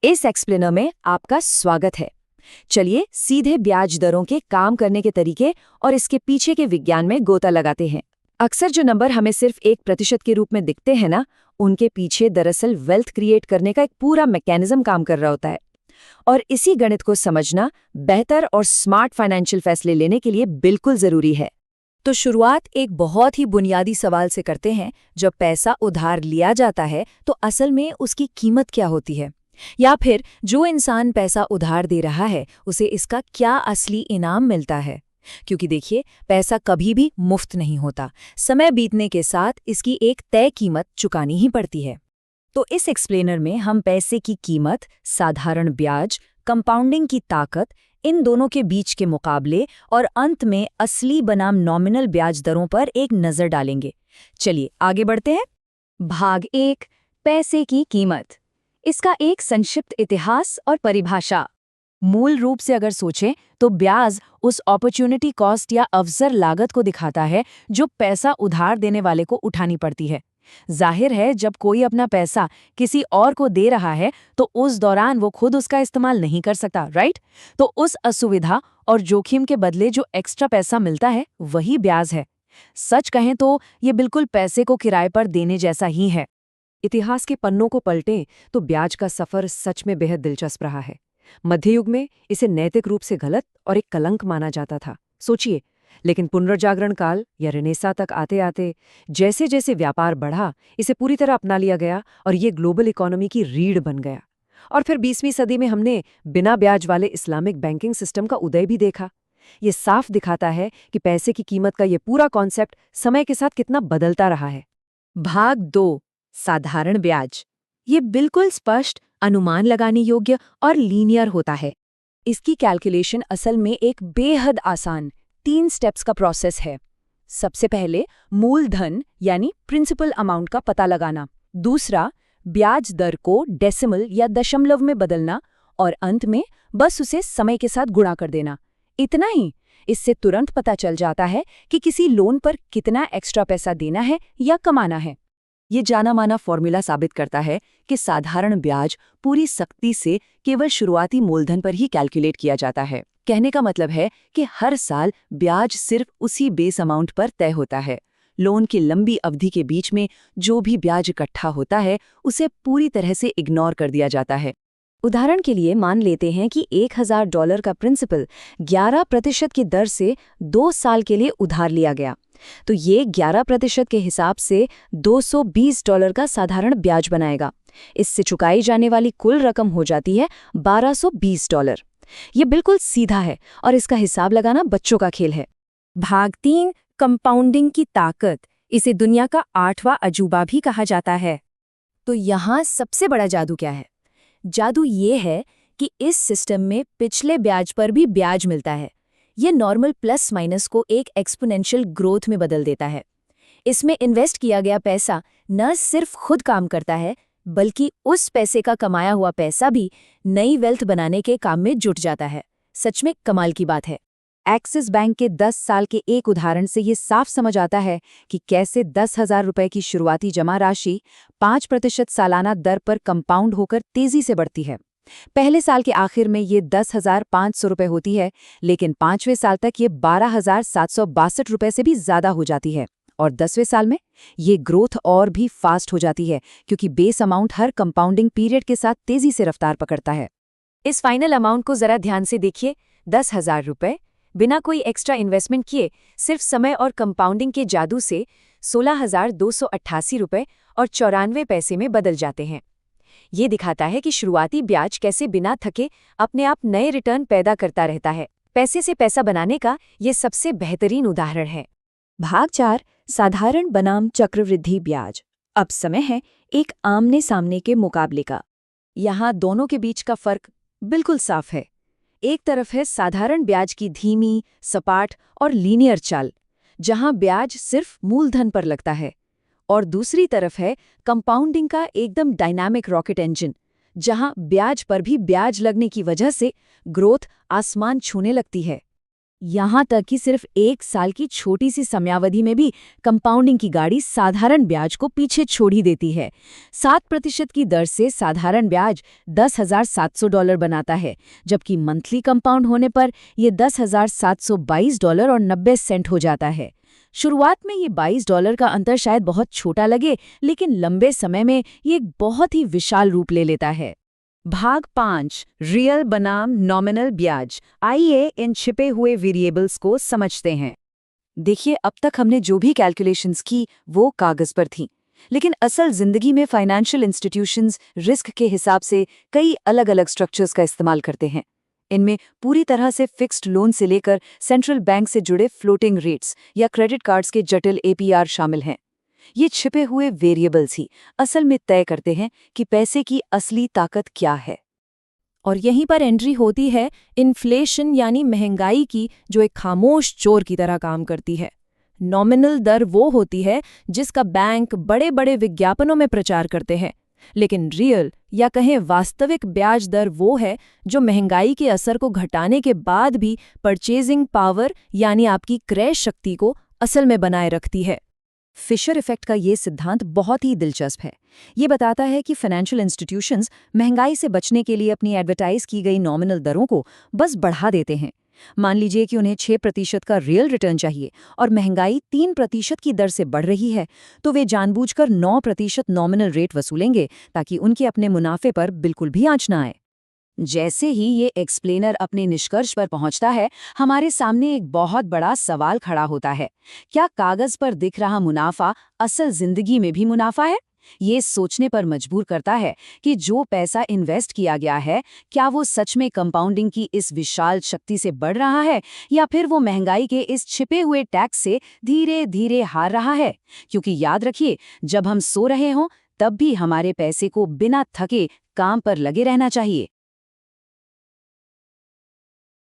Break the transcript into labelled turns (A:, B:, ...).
A: इस एक्सप्लेनर में आपका स्वागत है। चलिए सीधे ब्याज दरों के काम करने के तरीके और इसके पीछे के विज्ञान में गोता लगाते हैं। अक्सर जो नंबर हमें सिर्फ 1% के रूप में दिखते हैं ना, उनके पीछे दरअसल वेल्थ क्रिएट करने का एक पूरा मैकेनिज्म काम कर रहा होता है। और इसी गणित को समझना बेहतर और स्मार्ट फाइनेंशियल फैसले लेने के लिए बिल्कुल जरूरी है। तो शुरुआत एक बहुत ही बुनियादी सवाल से करते हैं। जब पैसा उधार लिया जाता है तो असल में उसकी कीमत क्या होती है, या फिर जो इंसान पैसा उधार दे रहा है उसे इसका क्या असली इनाम मिलता है। क्योंकि देखिए, पैसा कभी भी मुफ्त नहीं होता। समय बीतने के साथ इसकी एक तय कीमत चुकानी ही पड़ती है। तो इस एक्सप्लेनर में हम पैसे की कीमत, साधारण ब्याज, कंपाउंडिंग की ताकत, इन दोनों के बीच के मुकाबले और अंत में असली बनाम नॉमिनल ब्याज दरों पर एक नजर डालेंगे। चलिए आगे बढ़ते हैं। भाग 1, पैसे की कीमत। इसका एक संक्षिप्त इतिहास और परिभाषा। मूल रूप से अगर सोचें तो ब्याज उस अपॉर्चुनिटी कॉस्ट या अवसर लागत को दिखाता है जो पैसा उधार देने वाले को उठानी पड़ती है। जाहिर है, जब कोई अपना पैसा किसी और को दे रहा है तो उस दौरान वो खुद उसका इस्तेमाल नहीं कर सकता, राइट? तो उस असुविधा और जोखिम के बदले जो एक्स्ट्रा पैसा मिलता है वही ब्याज है। सच कहें तो ये बिल्कुल पैसे को किराए पर देने जैसा ही है।
B: इतिहास के पन्नों को पलटें तो ब्याज का सफर सच में बेहद दिलचस्प रहा है। मध्ययुग में इसे नैतिक रूप से गलत और एक कलंक माना जाता था, सोचिए। लेकिन पुनर्जागरण काल या रेनेसां तक आते आते जैसे जैसे व्यापार बढ़ा, इसे पूरी तरह अपना लिया गया और ये ग्लोबल इकोनॉमी की रीढ़ बन गया। और फिर 20वीं सदी में हमने बिना ब्याज वाले इस्लामिक बैंकिंग सिस्टम का उदय भी देखा। ये साफ दिखाता है कि पैसे की कीमत का ये पूरा कॉन्सेप्ट समय के साथ कितना बदलता रहा है।
A: भाग 2, साधारण ब्याज। ये बिल्कुल स्पष्ट, अनुमान लगाने योग्य और लीनियर होता है। इसकी कैलकुलेशन असल में एक बेहद आसान 3 स्टेप्स का प्रोसेस है। सबसे पहले मूलधन यानी प्रिंसिपल अमाउंट का पता लगाना, दूसरा ब्याज दर को डेसिमल या दशमलव में बदलना, और अंत में बस उसे समय के साथ गुणा कर देना। इतना ही। इससे तुरंत पता चल जाता है कि किसी लोन पर कितना एक्स्ट्रा पैसा देना है या कमाना है।
B: ये जाना माना फॉर्मूला साबित करता है कि साधारण ब्याज पूरी सख्ती से केवल शुरुआती मूलधन पर ही कैलकुलेट किया जाता है। कहने का मतलब है कि हर साल ब्याज सिर्फ उसी बेस अमाउंट पर तय होता है। लोन की लंबी अवधि के बीच में जो भी ब्याज इकट्ठा होता है उसे पूरी तरह से इग्नोर कर दिया जाता है।
A: उदाहरण के लिए मान लेते हैं कि $1000 का प्रिंसिपल 11% की दर से 2 साल के लिए उधार लिया गया, तो ये 11% के हिसाब से $220 का साधारण ब्याज बनाएगा। इससे चुकाई जाने वाली कुल रकम हो जाती है $1220। ये बिल्कुल सीधा है और इसका हिसाब लगाना बच्चों का खेल है। भाग 3, कंपाउंडिंग की ताकत। इसे दुनिया का 8वां अजूबा भी कहा जाता है। तो यहाँ सबसे बड़ा जादू क्या है? जादू ये है कि इस सिस्टम में पिछले ब्याज पर भी ब्याज मिलता है। ये नॉर्मल प्लस माइनस को एक एक्सपोनेंशियल ग्रोथ में बदल देता है। इसमें इन्वेस्ट किया गया पैसा न सिर्फ खुद काम करता है, बल्कि उस पैसे का कमाया हुआ पैसा भी नई वेल्थ बनाने के काम में जुट जाता है। सच में कमाल की बात है।
B: एक्सिस बैंक के 10 साल के एक उदाहरण से ये साफ समझ आता है कि कैसे 10,000 रुपए की शुरुआती जमा राशि 5% सालाना दर पर कंपाउंड होकर तेजी से बढ़ती है। पहले साल के आखिर में ये 10,500 रुपए होती है, लेकिन 5वें साल तक ये 12,762 रुपए से भी ज्यादा हो जाती है। और 10वें साल में ये ग्रोथ और भी फास्ट हो जाती है, क्योंकि बेस अमाउंट हर कंपाउंडिंग पीरियड के साथ तेजी से रफ्तार पकड़ता है।
A: इस फाइनल अमाउंट को जरा ध्यान से देखिए। 10,000 रुपए बिना कोई एक्स्ट्रा इन्वेस्टमेंट किए, सिर्फ समय और कंपाउंडिंग के जादू से 16,288 रुपए और 94 पैसे में बदल जाते हैं। ये दिखाता है कि शुरुआती ब्याज कैसे बिना थके अपने आप नए रिटर्न पैदा करता रहता है। पैसे से पैसा बनाने का ये सबसे बेहतरीन उदाहरण है।
B: भाग 4, साधारण बनाम चक्रवृद्धि ब्याज। अब समय है एक आमने सामने के मुकाबले का। यहाँ दोनों के बीच का फर्क बिल्कुल साफ है। एक तरफ है साधारण ब्याज की धीमी, सपाट और लीनियर चाल, जहां ब्याज सिर्फ मूलधन पर लगता है, और दूसरी तरफ है कंपाउंडिंग का एकदम डायनामिक रॉकेट इंजन, जहां ब्याज पर भी ब्याज लगने की वजह से ग्रोथ आसमान छूने लगती है।
A: यहाँ तक कि सिर्फ 1 साल की छोटी सी समयावधि में भी कंपाउंडिंग की गाड़ी साधारण ब्याज को पीछे छोड़ ही देती है। 7% की दर से साधारण ब्याज $10,700 बनाता है, जबकि मंथली कंपाउंड होने पर यह $10,722.90 हो जाता है। शुरुआत में ये $22 का अंतर शायद बहुत छोटा लगे, लेकिन लंबे समय में ये एक बहुत ही विशाल रूप ले लेता है। भाग 5 रियल बनाम नॉमिनल ब्याज। आइए इन छिपे हुए वेरिएबल्स को समझते हैं। देखिए, अब तक हमने जो भी कैलकुलेशंस की वो कागज पर थीं, लेकिन असल जिंदगी में फाइनेंशियल इंस्टीट्यूशंस रिस्क के हिसाब से कई अलग-अलग स्ट्रक्चर्स का इस्तेमाल करते हैं। इनमें पूरी तरह से फिक्स्ड लोन से लेकर सेंट्रल बैंक से जुड़े फ्लोटिंग रेट्स या क्रेडिट कार्ड्स के जटिल APR शामिल हैं। ये छिपे हुए वेरिएबल्स ही असल में तय करते हैं कि पैसे की असली ताकत क्या है।
C: और यहीं पर एंट्री होती है इन्फ्लेशन यानी महंगाई की, जो एक खामोश चोर की तरह काम करती है। नॉमिनल दर वो होती है जिसका बैंक बड़े बड़े विज्ञापनों में प्रचार करते हैं, लेकिन रियल या कहें वास्तविक ब्याज दर वो है जो महंगाई के असर को घटाने के बाद भी परचेजिंग पावर यानी आपकी क्रय शक्ति को असल में बनाए रखती है।
A: फिशर इफेक्ट का ये सिद्धांत बहुत ही दिलचस्प है। ये बताता है कि फाइनेंशियल इंस्टीट्यूशंस महंगाई से बचने के लिए अपनी एडवर्टाइज की गई नॉमिनल दरों को बस बढ़ा देते हैं। मान लीजिए कि उन्हें 6% का रियल रिटर्न चाहिए और महंगाई 3% की दर से बढ़ रही है, तो वे जानबूझकर 9% नॉमिनल रेट वसूलेंगे ताकि उनके अपने मुनाफे पर बिल्कुल भी आंच ना आए। जैसे ही ये एक्सप्लेनर अपने निष्कर्ष पर पहुंचता है, हमारे सामने एक बहुत बड़ा सवाल खड़ा होता है। क्या कागज पर दिख रहा मुनाफा असल जिंदगी में भी मुनाफा है? ये सोचने पर मजबूर करता है कि जो पैसा इन्वेस्ट किया गया है, क्या वो सच में कंपाउंडिंग की इस विशाल शक्ति से बढ़ रहा है, या फिर वो महंगाई के इस छिपे हुए टैक्स से धीरे धीरे हार रहा है? क्योंकि याद रखिए, जब हम सो रहे हों तब भी हमारे पैसे को बिना थके काम पर लगे रहना चाहिए।